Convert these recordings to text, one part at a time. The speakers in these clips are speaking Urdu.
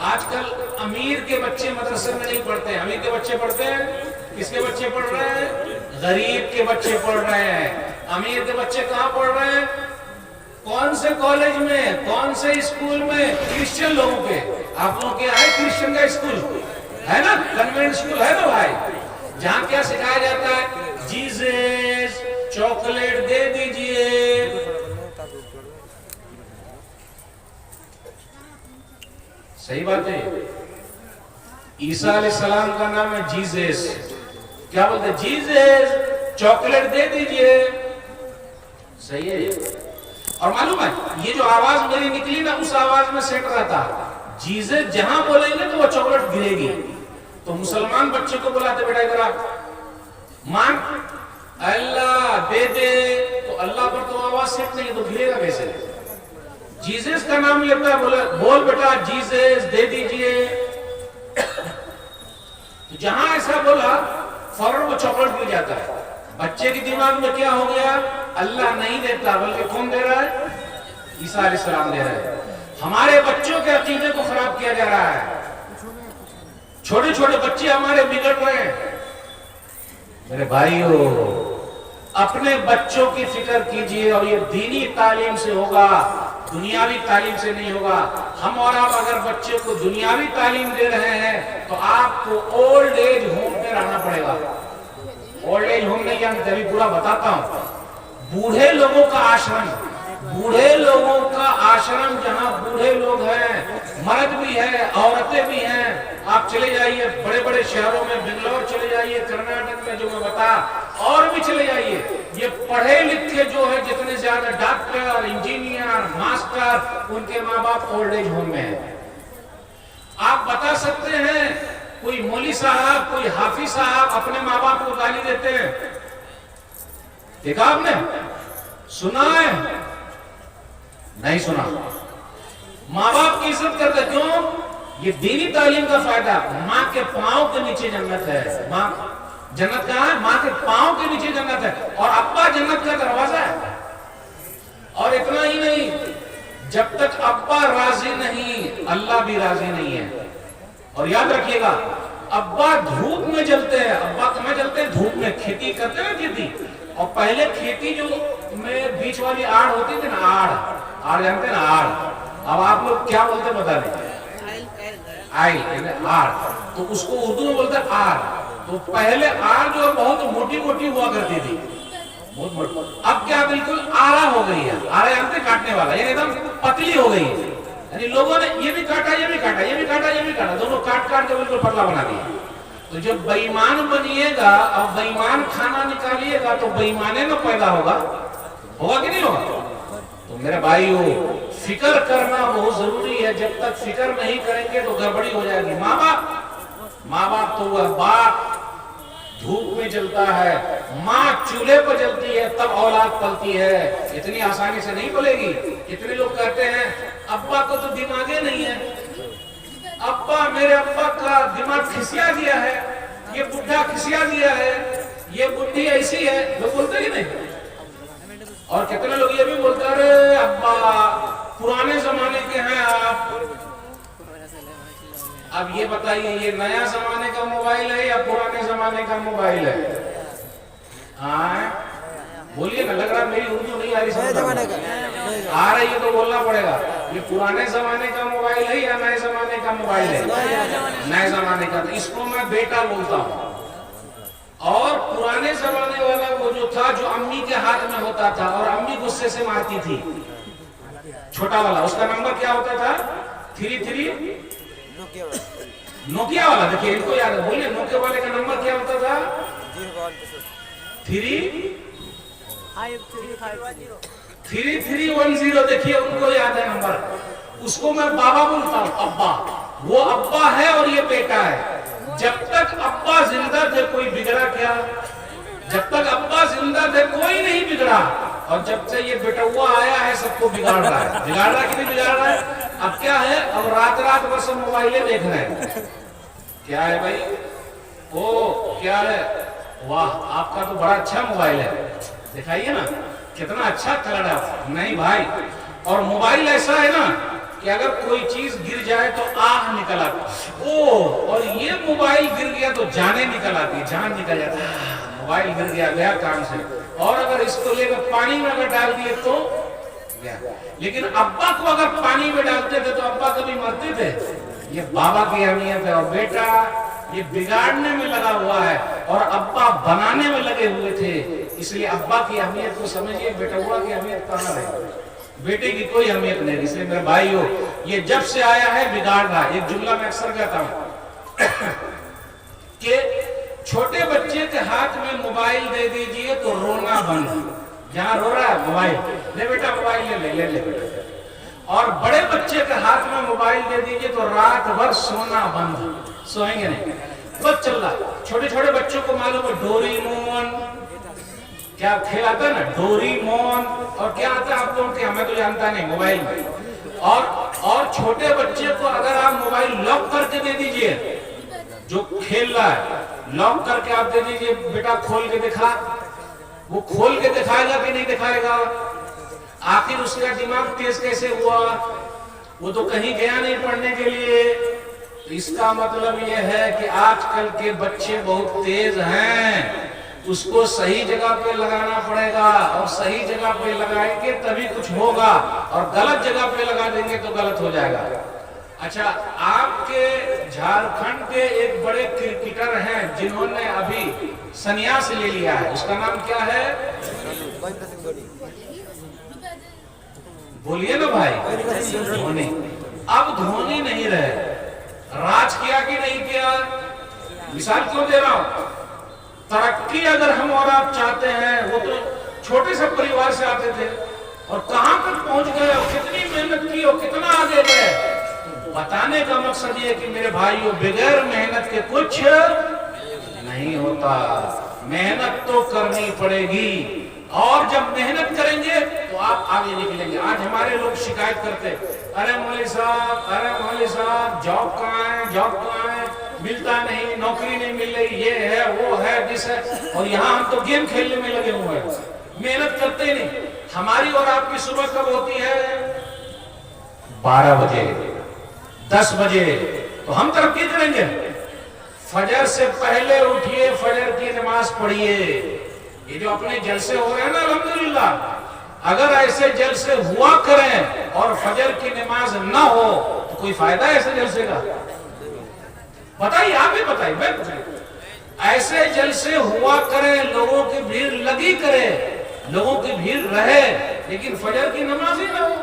آج کل امیر کے بچے مدرسے میں نہیں پڑھتے ہیں، امیر کے بچے پڑھتے ہیں، کس کے بچے پڑھ رہے ہیں؟ غریب کے بچے پڑھ رہے ہیں۔ امیر کے بچے کہاں پڑھ رہے ہیں؟ کون سے کالج میں، کون سے اسکول میں؟ کرسچن لوگوں کے۔ آپ لوگوں کے ہے کرسچن کا اسکول ہے نا، کنوینٹ اسکول ہے نا بھائی، جہاں کیا سکھایا جاتا ہے؟ جیزس چاکلیٹ دے دیجئے۔ صحیح بات ہے، عیسیٰ علیہ السلام کا نام ہے جیزس، کیا بولتے ہیں؟ جیزس چاکلیٹ دے دیجئے۔ صحیح ہے۔ اور معلوم ہے یہ جو آواز میری نکلی نا، اس آواز میں سیٹ رہتا، جیزس جہاں بولیں گے تو وہ چاکلیٹ گرے گی۔ تو مسلمان بچے کو بلاتے، بیٹا ادھر آ، مانگ، اللہ دے دے، تو اللہ پر تو آواز سیٹ نہیں، تو گرے گا کیسے؟ جیزس کا نام لیتا ہے، بول بیٹا جیزس دے دیجئے۔ تو جہاں ایسا بولا فوراً وہ چاکلیٹ گر جاتا ہے۔ بچے کی دماغ میں کیا ہو گیا؟ اللہ نہیں دیتا، بلکہ کون دے رہا ہے؟ عیسیٰ علیہ السلام دے رہا ہے۔ ہمارے بچوں کے عقیدے کو خراب کیا جا رہا ہے، چھوٹے چھوٹے بچے ہمارے بگڑ رہے ہیں۔ میرے بھائیو، اپنے بچوں کی فکر کیجئے، اور یہ دینی تعلیم سے ہوگا، دنیاوی تعلیم سے نہیں ہوگا۔ ہم اور آپ اگر بچے کو دنیاوی تعلیم دے رہے ہیں تو آپ کو اولڈ ایج ہوم میں رہنا پڑے گا۔ اولڈ ایج ہوم نہیں جانتے، ابھی پورا بتاتا ہوں۔ بوڑھے لوگوں کا آشرم، بوڑھے لوگوں کا آشرم، جہاں بوڑھے لوگ ہیں، مرد بھی ہیں، عورتیں بھی ہیں۔ آپ چلے جائیے بڑے بڑے شہروں میں، بنگلور چلے جائیے، کرناٹک میں جو میں بتا، اور بھی چلے جائیے، یہ پڑھے لکھے جو ہے جتنے زیادہ ڈاکٹر، انجینئر، ماسٹر، ان کے ماں باپ اولڈ ایج ہوم میں ہیں۔ آپ بتا سکتے ہیں کوئی مولوی صاحب، کوئی حافظ صاحب اپنے ماں باپ کو گالی دیتے ہیں؟ دیکھا آپ نے؟ سنا ہے؟ نہیں سنا۔ ماں باپ کی عزت کرتے، کیوں؟ یہ دینی تعلیم کا فائدہ۔ ماں کے پاؤں کے نیچے جنت ہے۔ ماں جنت کہاں ہے؟ ماں کے پاؤں کے نیچے جنت ہے، اور ابا جنت کا دروازہ ہے۔ اور اتنا ہی نہیں، جب تک ابا راضی نہیں، اللہ بھی راضی نہیں ہے۔ اور یاد رکھیے گا، ابا دھوپ میں جلتے ہیں۔ ابا کہاں جلتے ہیں؟ دھوپ میں۔ کھیتی کرتے ہیں کھیتی، اور پہلے کھیتی جو میں بیچ والی آڑ ہوتی تھی نا، آڑ جانتے ہیں نا؟ آڑ، اب آپ لوگ کیا بولتے ہیں بتا دیں؟ آئل، آڑ، تو اس کو اردو میں بولتے ہیں آڑ۔ تو پہلے آڑ جو بہت موٹی موٹی ہوا کرتی تھی، بہت موٹی، اب کیا بالکل آڑا ہو گئی ہے۔ آڑا جانتے کاٹنے والا، یعنی ایک دم پتلی ہو گئی ہے۔ یعنی لوگوں نے یہ بھی کاٹا، یہ بھی کاٹا، یہ بھی کاٹا، یہ بھی کاٹا، دونوں کاٹ کاٹ کے بالکل پتلا بنا دیا۔ تو جب بے ایمان بنیے گا اور بے ایمان کھانا نکالیے گا تو بے ایمانے میں پیدا ہوگا، ہوگا کہ نہیں ہوگا؟ تو میرے بھائیو، فکر کرنا بہت ضروری ہے۔ جب تک فکر نہیں کریں گے تو گڑبڑی ہو جائے گی۔ ماں باپ تو وہ باپ دھوپ میں جلتا ہے، ماں چولہے پر جلتی ہے، تب اولاد پلتی ہے۔ اتنی آسانی سے نہیں پلے گی۔ اتنے لوگ کہتے ہیں ابا کو تو دماغے نہیں ہے، ابا، میرے ابا کا دماغ کھسیا گیا ہے، یہ بڈھا کھسیا گیا ہے، یہ بڈھی ایسی ہے، لوگ بولتے ہی نہیں۔ اور کتنے لوگ یہ بھی بولتے ہیں، ارے ابا پرانے زمانے کے ہیں آپ۔ اب یہ بتائیے، یہ نیا زمانے کا موبائل ہے یا پرانے زمانے کا موبائل ہے؟ ہاں بولیے نا، لگ رہا میری اردو نہیں آ رہی، سمجھ آ رہی ہے تو بولنا پڑے گا۔ یہ پرانے زمانے کا موبائل ہے یا نئے زمانے کا موبائل ہے؟ نئے زمانے کا۔ تو اس کو میں بیٹا بولتا ہوں۔ اور پرانے زمانے والا وہ جو تھا، جو امی کے ہاتھ میں ہوتا تھا اور امی غصے سے مارتی تھی، چھوٹا والا، اس کا نمبر کیا ہوتا تھا؟ 33 نوکیا والا۔ دیکھیے ان کو یاد ہے، بولیے نوکیا والے کا نمبر کیا ہوتا تھا؟ 3310۔ دیکھیے ان کو یاد ہے نمبر۔ اس کو میں بابا بولتا ہوں، ابا۔ وہ ابا ہے اور یہ بیٹا ہے۔ جب تک ابا زندہ تھے کوئی بگڑا کیا؟ جب تک ابا زندہ تھے کوئی نہیں بگڑا، اور جب سے یہ بیٹا ہوا آیا ہے سب کو بگاڑ رہا ہے۔ بگاڑ رہا ہے کہ نہیں بگاڑ رہا ہے؟ اب کیا ہے؟ اب رات رات بس موبائلیں دیکھ رہے ہیں۔ کیا ہے بھائی؟ او کیا ہے؟ واہ، آپ کا تو بڑا اچھا موبائل ہے، دکھائیے نا کتنا اچھا کلر ہے۔ نہیں بھائی، اور موبائل ایسا ہے نا کہ اگر کوئی چیز گر جائے تو آہ نکل آتی، اور یہ موبائل گر گیا تو جانیں نکل آتی، جان نکل جاتا ہے، موبائل گر گیا گیا کام سے. اور اگر اس کو لے کر پانی میں اگر ڈال دیے تو گیا. لیکن ابا کو اگر پانی میں ڈالتے تھے تو ابا کبھی مرتے تھے؟ یہ بابا کی اہمیت ہے. اور بیٹا یہ بگاڑنے میں لگا ہوا ہے اور ابا بنانے میں لگے ہوئے تھے. اس لیے ابا کی اہمیت کو سمجھیے، بیٹا ہوا کی اہمیت کہاں رہے؟ بیٹے کی کوئی اہمیت نہیں. اس لیے میرے بھائیو، یہ جب سے آیا ہے بگاڑ رہا. ایک جملہ میں اکثر کہتا ہوں کہ چھوٹے بچے کے ہاتھ میں موبائل دے دیجئے تو رونا بند. جہاں رو رہا ہے موبائل لے بیٹا، موبائل لے لے بیٹا. اور بڑے بچے کے ہاتھ میں موبائل دے دیجئے تو رات بھر سونا بند، سوئیں گے نہیں، بس چل رہا. چھوٹے چھوٹے بچوں کو معلوم ہے ڈوری مون کیا کھیل آتا ہے نا، ڈوری مون، اور کیا آتا ہے آپ لوگوں کے، ہمیں تو جانتا نہیں، موبائل میں. اور چھوٹے بچے کو اگر آپ موبائل لاک کر کے دے دیجئے، جو کھیل رہا ہے لاک کر کے آپ دے دیجئے، بیٹا کھول کے دکھا، وہ کھول کے دکھائے گا کہ نہیں دکھائے گا؟ آخر اس کا دماغ تیز کیسے ہوا؟ وہ تو کہیں گیا نہیں پڑھنے کے لیے. اس کا مطلب یہ ہے کہ آج کل کے بچے بہت تیز ہیں. اس کو صحیح جگہ پہ لگانا پڑے گا، اور صحیح جگہ پہ لگائیں گے تبھی کچھ ہوگا، اور غلط جگہ پہ لگا دیں گے تو غلط ہو جائے گا. اچھا، آپ کے جھارکھنڈ کے ایک بڑے کرکٹر ہیں جنہوں نے ابھی سنیاس لے لیا ہے، اس کا نام کیا ہے؟ بولیے نا بھائی. دھونی. اب دھونی نہیں رہے. راج کیا کہ نہیں کیا؟ مثال کیوں دے رہا ہوں؟ ترقی اگر ہم اور آپ چاہتے ہیں، وہ تو چھوٹے سے پریوار سے آتے تھے اور کہاں تک پہنچ گئے اور کتنی محنت کی اور کتنا آگے گئے. بتانے کا مقصد یہ کہ میرے بھائیوں، بغیر محنت کے کچھ نہیں ہوتا. محنت تو کرنی پڑے گی، اور جب محنت کریں گے تو آپ آگے نکلیں گے. آج ہمارے لوگ شکایت کرتے، ارے مولوی صاحب جاب کہاں ہے، جاب کہاں ہے، ملتا نہیں، نوکری نہیں مل رہی، یہ ہے وہ ہے جس ہے. اور یہاں ہم تو گیم کھیلنے میں لگے ہوئے ہیں، محنت کرتے نہیں. ہماری اور آپ کی صبح کب ہوتی ہے؟ 12 بجے 10 بجے. تو ہم ترقی کریں گے. فجر سے پہلے اٹھیے، فجر کی نماز پڑھیے. یہ جو اپنے جلسے ہو رہے ہیں نا، الحمدللہ، اگر ایسے جلسے ہوا کریں اور فجر کی نماز نہ ہو تو کوئی فائدہ ہے ایسے جلسے کا؟ بتائیے، آپ بھی بتائیے، میں ایسے جلسے ہوا کریں، لوگوں کی بھیڑ لگی کرے، لوگوں کی بھیڑ رہے، لیکن فجر کی نماز ہی نہ ہو.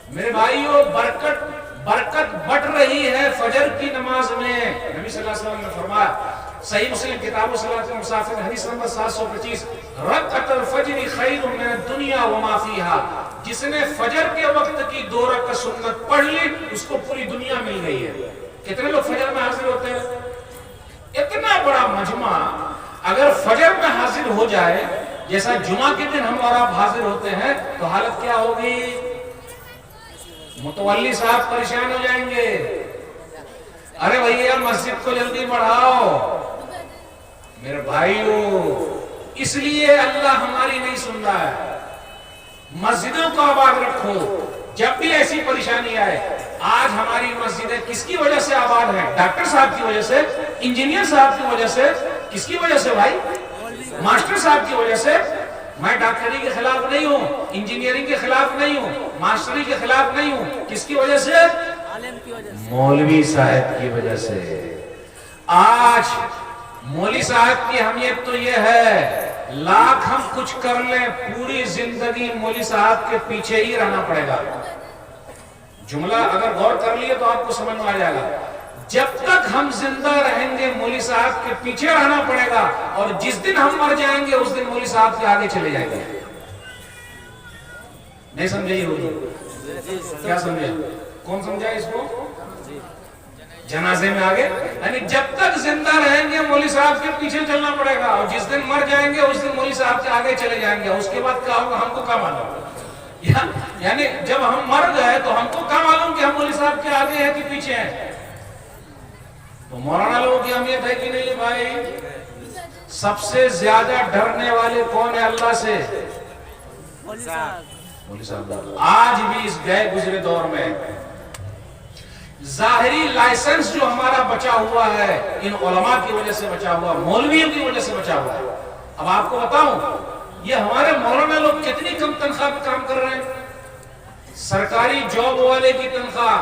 میرے بھائیوں، برکت بٹ رہی ہے فجر کی نماز میں. نبی صلی اللہ علیہ وسلم نے فرمایا، صحیح مسلم کتاب صلاۃ المسافر حدیث نمبر 725، رکعت الفجر خیر من الدنیا وما فیہا. جس نے فجر کے وقت کی 2 رکعت سنت پڑھ لی، اس کو پوری دنیا مل گئی ہے. کتنے لوگ فجر میں حاضر ہوتے ہیں؟ اتنا بڑا مجمع اگر فجر میں حاضر ہو جائے، جیسا جمعہ کے دن ہم اور آپ حاضر ہوتے ہیں، تو حالت کیا ہوگی؟ متولی صاحب پریشان ہو جائیں گے، ارے بھئیہ مسجد کو جلدی بڑھاؤ. میرے بھائیو، اس لیے اللہ ہماری نہیں سن رہا ہے. مسجدوں کو آباد رکھو. جب بھی ایسی پریشانی آئے، آج ہماری مسجدیں کس کی وجہ سے آباد ہیں؟ ڈاکٹر صاحب کی وجہ سے، انجینئر صاحب کی وجہ سے. کس کی وجہ سے بھائی؟ ماسٹر صاحب کی وجہ سے. میں ڈاکٹری کے خلاف نہیں ہوں، انجینئرنگ کے خلاف نہیں ہوں، ماسٹری کے خلاف نہیں ہوں. کس کی وجہ سے؟ مولوی صاحب کی وجہ سے. آج مولوی صاحب کی اہمیت تو یہ ہے، لاکھ ہم کچھ کر لیں، پوری زندگی مولوی صاحب کے پیچھے ہی رہنا پڑے گا. جملہ اگر غور کر لیے تو آپ کو سمجھ میں آ جائے گا. جب تک ہم زندہ رہیں گے مولوی صاحب کے پیچھے رہنا پڑے گا، اور جس دن ہم مر جائیں گے اس دن مولوی صاحب کے آگے چلے جائیں گے. نہیں سمجھے یہ ہوگی؟ کیا سمجھے؟ کون سمجھا اس کو؟ جنازے میں آگے، یعنی جب تک زندہ رہیں گے مولوی صاحب کے پیچھے چلنا پڑے گا، اور جس دن مر جائیں گے اس دن مولوی صاحب کے آگے چلے جائیں گے. اس کے بعد کیا ہوگا ہم کو کیا معلوم؟ یعنی جب ہم مر گئے تو ہم کو کیا معلوم کہ ہم مولوی صاحب کے آگے ہیں کہ پیچھے ہیں؟ تو مولانا لوگوں کی اہمیت ہے کہ نہیں بھائی؟ سب سے زیادہ ڈرنے والے کون ہے اللہ سے؟ مولوی صاحب. آج بھی اس گئے گزرے دور میں ظاہری لائسنس جو ہمارا بچا ہوا ہے ان علماء کی وجہ سے بچا ہوا، مولویوں کی وجہ سے بچا ہوا ہے۔ اب آپ کو بتاؤں یہ ہمارے مولانا لوگ کتنی کم تنخواہ پہ کام کر رہے ہیں۔ سرکاری جاب والے کی تنخواہ،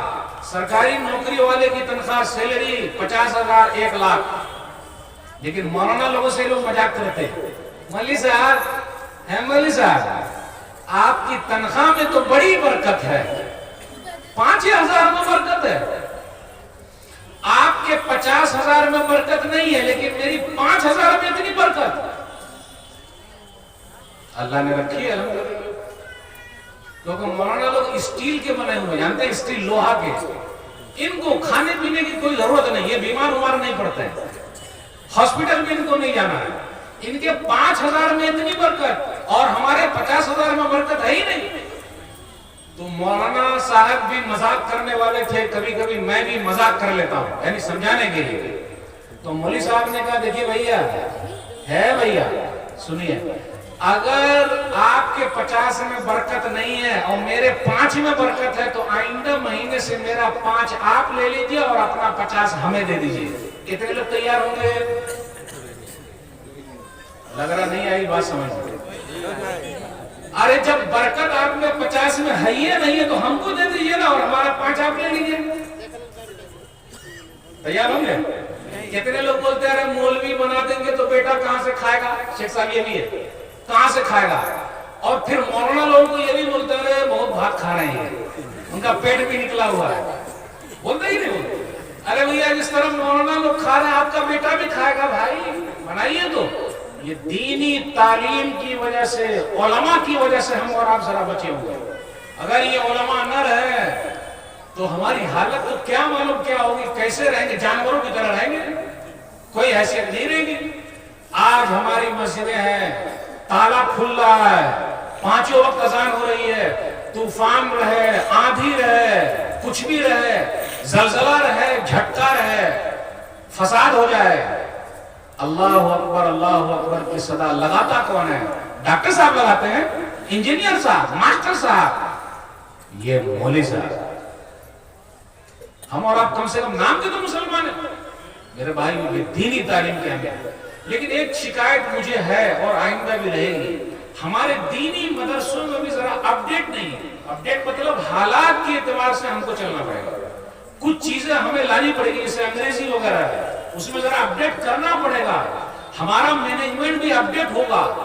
سرکاری نوکری والے کی تنخواہ سیلری 50,000 1 لاکھ، لیکن مولانا لوگوں سے لوگ مذاق کرتے ہیں، مولوی صاحب آپ کی تنخواہ میں تو بڑی برکت ہے، 5,000 میں برکت ہے، آپ کے 50,000 میں برکت نہیں ہے، لیکن میری 5,000 میں اتنی برکت اللہ نے رکھی ہے الحمدللہ۔ کیونکہ مولانا لوگ اسٹیل کے بنے ہوئے، جانتے ہیں اسٹیل، لوہا کے، ان کو کھانے پینے کی کوئی ضرورت نہیں، یہ بیمار نہیں پڑتے ہیں، ہاسپٹل میں ان کو نہیں جانا ہے، ان کے 5,000 میں اتنی برکت اور ہمارے 50,000 میں برکت ہے ہی نہیں۔ تو مولانا صاحب بھی مذاق کرنے والے تھے، کبھی کبھی میں بھی مذاق کر لیتا ہوں، یعنی سمجھانے کے لیے۔ تو مولوی صاحب نے کہا دیکھیے بھیا سنیے، اگر آپ کے 50 میں برکت نہیں ہے اور میرے 5 میں برکت ہے تو آئندہ مہینے سے میرا 5 آپ لے لیجئے اور اپنا 50 ہمیں دے دیجئے۔ کتنے لوگ تیار ہوں گے؟ لگ رہا نہیں آئی بات سمجھ میں۔ ارے جب برکت آپ میں 50 میں ہے ہی نہیں ہے تو ہم کو دے دیجئے نا اور ہمارا 5 آپ لے لیجئے۔ تیار ہوں گے؟ کتنے لوگ بولتے ہیں مولوی بنا دیں گے تو بیٹا کہاں سے کھائے گا؟ شیخ صاحب یہ بھی ہے، کہاں سے کھائے گا؟ اور پھر مولانا لوگوں کو یہ بھی بولتے ہیں بہت بھات کھا رہے ہیں، ان کا پیٹ بھی نکلا ہوا ہے، بولتے ہی نہیں بولتے۔ ارے بھیا جس طرح مولانا لوگ کھا رہے ہیں آپ کا بیٹا بھی کھائے گا، بھائی بنائیے۔ تو یہ دینی تعلیم کی وجہ سے، علماء کی وجہ سے ہم اور آپ ذرا بچے ہوئے۔ اگر یہ علماء نہ رہے تو ہماری حالت تو کیا معلوم کیا ہوگی، کیسے رہیں گے؟ جانوروں کی طرح رہیں گے، کوئی حیثیت نہیں رہے گی۔ آج ہماری مسجدیں ہیں، تالا کھل رہا ہے، 5 وقت اذان ہو رہی ہے، طوفان رہے، آندھی رہے، کچھ بھی رہے، زلزلہ رہے، جھٹکا رہے، فساد ہو جائے، اللہ اکبر کی صدا لگاتا کون ہے؟ ڈاکٹر صاحب لگاتے ہیں، انجینئر صاحب، ماسٹر صاحب، یہ مولوی صاحب۔ ہم اور آپ کم سے کم نام کے تو مسلمان ہیں میرے بھائی، یہ دینی تعلیم کے اہمیت۔ لیکن ایک شکایت مجھے ہے اور آئندہ بھی رہے گی، ہمارے دینی مدرسوں میں بھی ذرا اپڈیٹ نہیں ہے۔ اپڈیٹ مطلب حالات کے اعتبار سے ہم کو چلنا پڑے گا، کچھ چیزیں ہمیں لانی پڑے گی، جیسے انگریزی وغیرہ ہے، اس میں ذرا اپڈیٹ کرنا پڑے گا، ہمارا مینجمنٹ بھی اپڈیٹ ہوگا۔